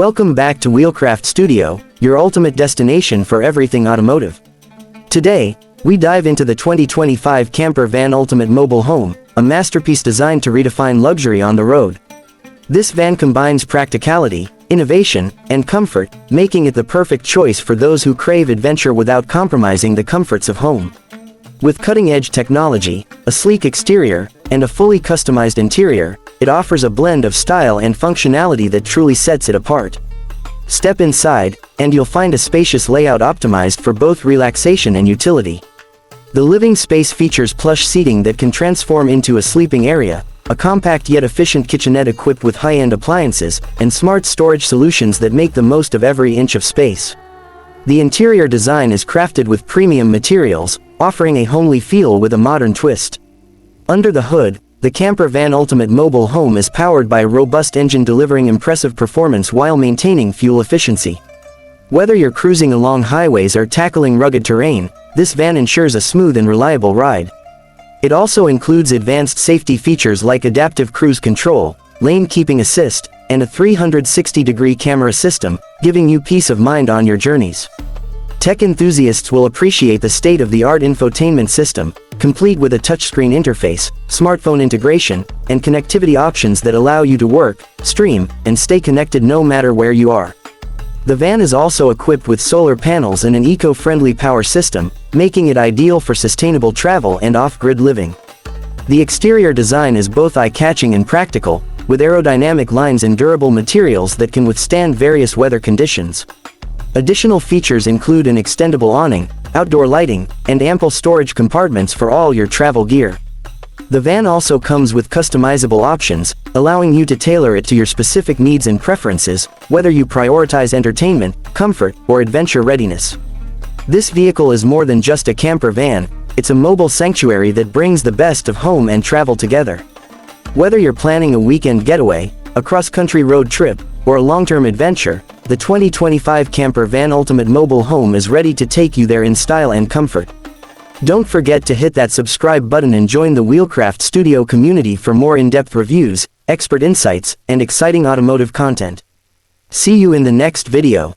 Welcome back to Wheelcraft Studio, your ultimate destination for everything automotive. Today, we dive into the 2025 Camper Van Ultimate Mobile Home, a masterpiece designed to redefine luxury on the road. This van combines practicality, innovation, and comfort, making it the perfect choice for those who crave adventure without compromising the comforts of home. With cutting-edge technology, a sleek exterior, and a fully customized interior, it offers a blend of style and functionality that truly sets it apart. Step inside, and you'll find a spacious layout optimized for both relaxation and utility. The living space features plush seating that can transform into a sleeping area, a compact yet efficient kitchenette equipped with high-end appliances, and smart storage solutions that make the most of every inch of space. The interior design is crafted with premium materials, offering a homely feel with a modern twist. Under the hood, the Camper Van Ultimate Mobile Home is powered by a robust engine delivering impressive performance while maintaining fuel efficiency. Whether you're cruising along highways or tackling rugged terrain, this van ensures a smooth and reliable ride. It also includes advanced safety features like adaptive cruise control, lane keeping assist, and a 360-degree camera system, giving you peace of mind on your journeys. Tech enthusiasts will appreciate the state-of-the-art infotainment system, complete with a touchscreen interface, smartphone integration, and connectivity options that allow you to work, stream, and stay connected no matter where you are. The van is also equipped with solar panels and an eco-friendly power system, making it ideal for sustainable travel and off-grid living. The exterior design is both eye-catching and practical, with aerodynamic lines and durable materials that can withstand various weather conditions. Additional features include an extendable awning, outdoor lighting, and ample storage compartments for all your travel gear. The van also comes with customizable options, allowing you to tailor it to your specific needs and preferences, whether you prioritize entertainment, comfort, or adventure readiness. This vehicle is more than just a camper van, it's a mobile sanctuary that brings the best of home and travel together. Whether you're planning a weekend getaway, a cross-country road trip, or a long-term adventure, the 2025 Camper Van Ultimate Mobile Home is ready to take you there in style and comfort. Don't forget to hit that subscribe button and join the Wheelcraft Studio community for more in-depth reviews, expert insights, and exciting automotive content. See you in the next video.